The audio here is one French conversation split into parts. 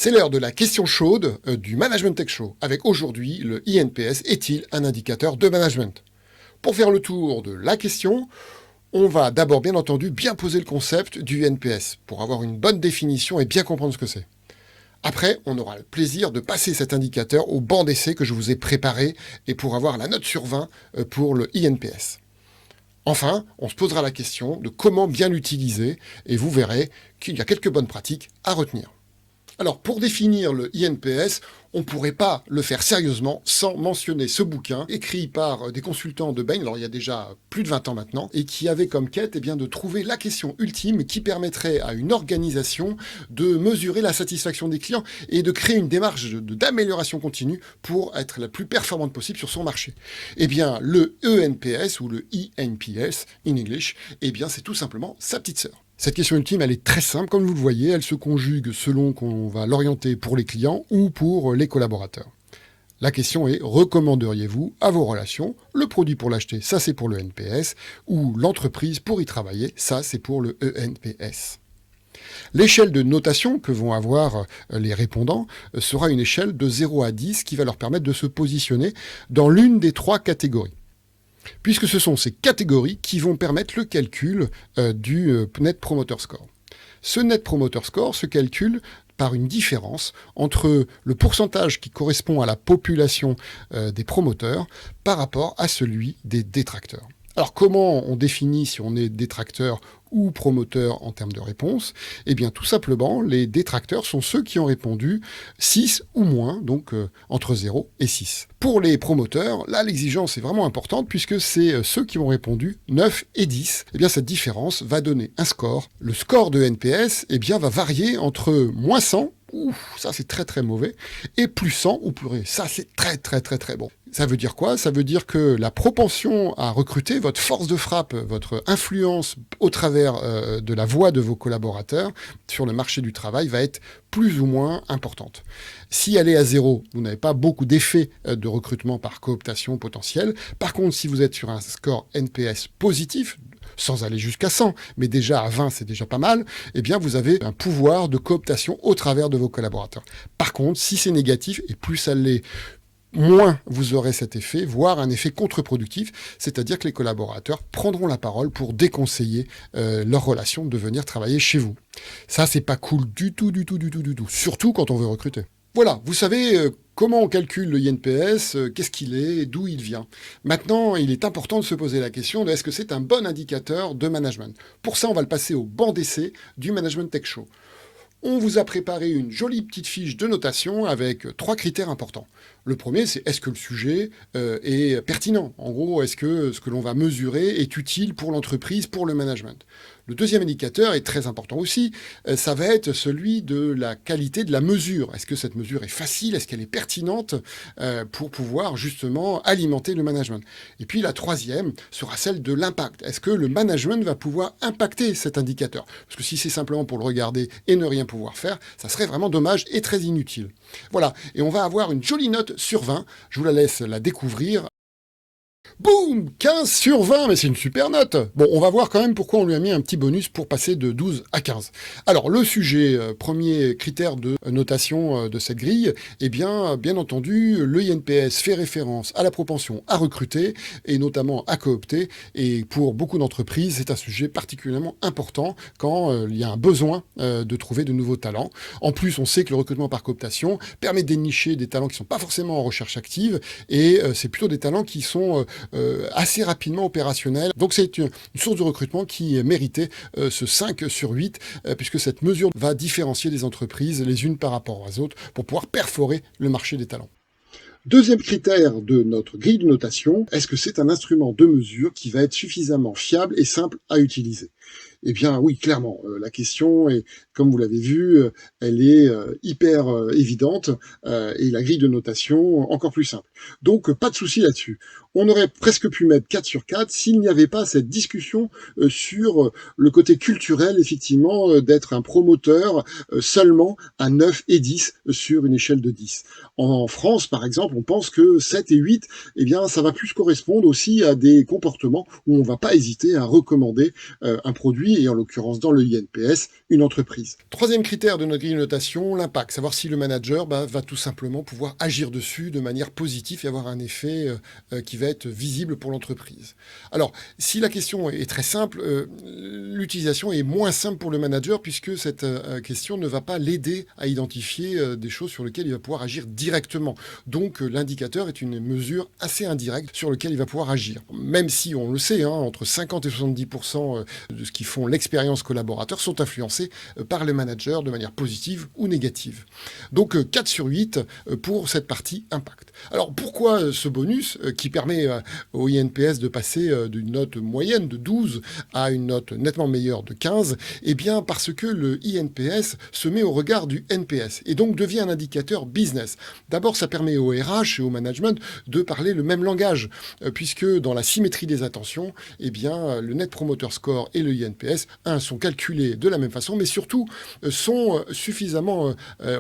C'est l'heure de la question chaude du Management Tech Show. Avec aujourd'hui, le INPS est-il un indicateur de management? Pour faire le tour de la question, on va d'abord bien entendu bien poser le concept du INPS pour avoir une bonne définition et bien comprendre ce que c'est. Après, on aura le plaisir de passer cet indicateur au banc d'essai que je vous ai préparé et pour avoir la note sur 20 pour le INPS. Enfin, on se posera la question de comment bien l'utiliser et vous verrez qu'il y a quelques bonnes pratiques à retenir. Alors, pour définir le INPS, on ne pourrait pas le faire sérieusement sans mentionner ce bouquin, écrit par des consultants de Bain, alors il y a déjà plus de 20 ans maintenant, et qui avait comme quête de trouver la question ultime qui permettrait à une organisation de mesurer la satisfaction des clients et de créer une démarche d'amélioration continue pour être la plus performante possible sur son marché. Eh bien, le ENPS, ou le INPS in English, c'est tout simplement sa petite sœur. Cette question ultime, elle est très simple, comme vous le voyez, elle se conjugue selon qu'on va l'orienter pour les clients ou pour les collaborateurs. La question est, recommanderiez-vous à vos relations le produit pour l'acheter, ça c'est pour le NPS, ou l'entreprise pour y travailler, ça c'est pour le ENPS. L'échelle de notation que vont avoir les répondants sera une échelle de 0 à 10 qui va leur permettre de se positionner dans l'une des trois catégories. Puisque ce sont ces catégories qui vont permettre le calcul du Net Promoter Score. Ce Net Promoter Score se calcule par une différence entre le pourcentage qui correspond à la population des promoteurs par rapport à celui des détracteurs. Alors comment on définit si on est détracteur ou promoteur en termes de réponse? Eh bien tout simplement, les détracteurs sont ceux qui ont répondu 6 ou moins, donc entre 0 et 6. Pour les promoteurs, là l'exigence est vraiment importante puisque c'est ceux qui ont répondu 9 et 10. Eh bien cette différence va donner un score. Le score de NPS va varier entre moins 100, ça c'est très très mauvais, et plus 100 ou purée, ça c'est très très très très bon. Ça veut dire quoi? Ça veut dire que la propension à recruter, votre force de frappe, votre influence au travers de la voix de vos collaborateurs sur le marché du travail va être plus ou moins importante. Si elle est à 0, vous n'avez pas beaucoup d'effets de recrutement par cooptation potentielle. Par contre, si vous êtes sur un score NPS positif, sans aller jusqu'à 100, mais déjà à 20, c'est déjà pas mal, vous avez un pouvoir de cooptation au travers de vos collaborateurs. Par contre, si c'est négatif, et plus ça l'est, moins vous aurez cet effet, voire un effet contre-productif, c'est-à-dire que les collaborateurs prendront la parole pour déconseiller leur relation de venir travailler chez vous. Ça, c'est pas cool du tout, surtout quand on veut recruter. Voilà, vous savez comment on calcule le INPS, qu'est-ce qu'il est, d'où il vient. Maintenant, il est important de se poser la question de est-ce que c'est un bon indicateur de management. Pour ça, on va le passer au banc d'essai du Management Tech Show. On vous a préparé une jolie petite fiche de notation avec 3 critères importants. Le premier, c'est est-ce que le sujet est pertinent? En gros, est-ce que ce que l'on va mesurer est utile pour l'entreprise, pour le management? Le deuxième indicateur est très important aussi, ça va être celui de la qualité de la mesure. Est-ce que cette mesure est facile? Est-ce qu'elle est pertinente pour pouvoir justement alimenter le management? Et puis la troisième sera celle de l'impact. Est-ce que le management va pouvoir impacter cet indicateur? Parce que si c'est simplement pour le regarder et ne rien pouvoir faire, ça serait vraiment dommage et très inutile. Voilà, et on va avoir une jolie note sur 20. Je vous la laisse la découvrir. Boum, 15 sur 20, mais c'est une super note. Bon, on va voir quand même pourquoi on lui a mis un petit bonus pour passer de 12 à 15. Alors, le sujet, premier critère de notation de cette grille, bien entendu, le INPS fait référence à la propension à recruter et notamment à coopter. Et pour beaucoup d'entreprises, c'est un sujet particulièrement important quand il y a un besoin de trouver de nouveaux talents. En plus, on sait que le recrutement par cooptation permet de dénicher des talents qui ne sont pas forcément en recherche active et c'est plutôt des talents qui sont assez rapidement opérationnel. Donc c'est une source de recrutement qui méritait ce 5 sur 8, puisque cette mesure va différencier les entreprises les unes par rapport aux autres pour pouvoir perforer le marché des talents. Deuxième critère de notre grille de notation, est-ce que c'est un instrument de mesure qui va être suffisamment fiable et simple à utiliser? Eh bien oui, clairement, la question est, comme vous l'avez vu, elle est hyper évidente et la grille de notation encore plus simple. Donc pas de souci là-dessus. On aurait presque pu mettre 4 sur 4 s'il n'y avait pas cette discussion sur le côté culturel, effectivement, d'être un promoteur seulement à 9 et 10 sur une échelle de 10. En France, par exemple, on pense que 7 et 8, ça va plus correspondre aussi à des comportements où on ne va pas hésiter à recommander un produit et en l'occurrence dans le INPS, une entreprise. Troisième critère de notre grille de notation, l'impact. Savoir si le manager va tout simplement pouvoir agir dessus de manière positive et avoir un effet qui va être visible pour l'entreprise. Alors, si la question est très simple, l'utilisation est moins simple pour le manager puisque cette question ne va pas l'aider à identifier des choses sur lesquelles il va pouvoir agir directement. Donc, l'indicateur est une mesure assez indirecte sur laquelle il va pouvoir agir. Même si, on le sait, entre 50 et 70% de ce qui font l'expérience collaborateur sont influencés par les managers de manière positive ou négative. Donc 4 sur 8 pour cette partie impact. Alors pourquoi ce bonus qui permet au INPS de passer d'une note moyenne de 12 à une note nettement meilleure de 15 ? Eh bien parce que le INPS se met au regard du NPS et donc devient un indicateur business. D'abord ça permet au RH et au management de parler le même langage puisque dans la symétrie des attentions, eh bien le Net Promoter Score et le INPS sont calculés de la même façon mais surtout sont suffisamment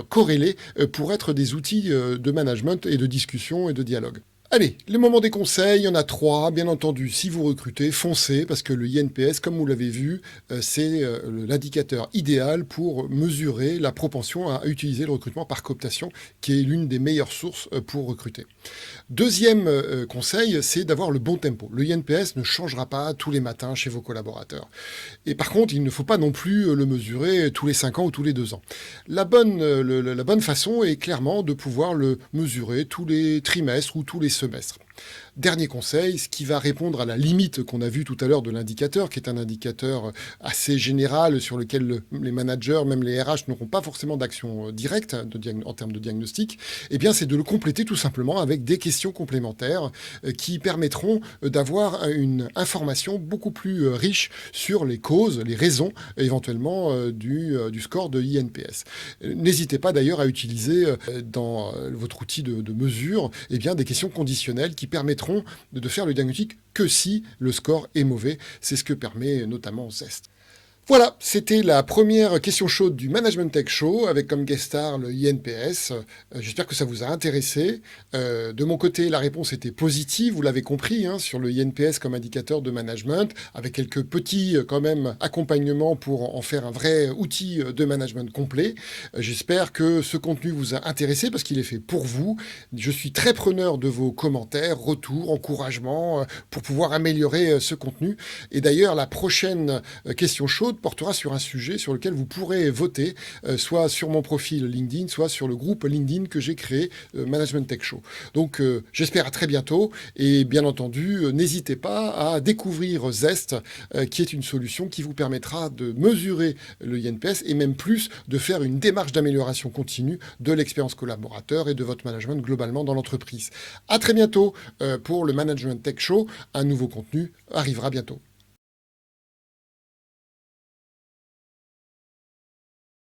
corrélés pour être des outils de management et de discussion et de dialogue. Allez, les moments des conseils, il y en a 3. Bien entendu, si vous recrutez, foncez, parce que le INPS, comme vous l'avez vu, c'est l'indicateur idéal pour mesurer la propension à utiliser le recrutement par cooptation, qui est l'une des meilleures sources pour recruter. Deuxième conseil, c'est d'avoir le bon tempo. Le INPS ne changera pas tous les matins chez vos collaborateurs. Et par contre, il ne faut pas non plus le mesurer tous les 5 ans ou tous les 2 ans. La bonne façon est clairement de pouvoir le mesurer tous les trimestres ou tous les semestre. Dernier conseil, ce qui va répondre à la limite qu'on a vue tout à l'heure de l'indicateur, qui est un indicateur assez général sur lequel les managers, même les RH, n'auront pas forcément d'action directe en termes de diagnostic, eh bien c'est de le compléter tout simplement avec des questions complémentaires qui permettront d'avoir une information beaucoup plus riche sur les causes, les raisons éventuellement du score de INPS. N'hésitez pas d'ailleurs à utiliser dans votre outil de mesure eh bien, des questions conditionnelles qui permettront de faire le diagnostic que si le score est mauvais. C'est ce que permet notamment Zest. Voilà, c'était la première question chaude du Management Tech Show avec comme guest star le INPS. J'espère que ça vous a intéressé. De mon côté, la réponse était positive, vous l'avez compris, sur le INPS comme indicateur de management, avec quelques petits quand même accompagnements pour en faire un vrai outil de management complet. J'espère que ce contenu vous a intéressé parce qu'il est fait pour vous. Je suis très preneur de vos commentaires, retours, encouragements pour pouvoir améliorer ce contenu. Et d'ailleurs, la prochaine question chaude portera sur un sujet sur lequel vous pourrez voter, soit sur mon profil LinkedIn, soit sur le groupe LinkedIn que j'ai créé, Management Tech Show. Donc j'espère à très bientôt et bien entendu, n'hésitez pas à découvrir Zest, qui est une solution qui vous permettra de mesurer le INPS et même plus de faire une démarche d'amélioration continue de l'expérience collaborateur et de votre management globalement dans l'entreprise. À très bientôt pour le Management Tech Show. Un nouveau contenu arrivera bientôt.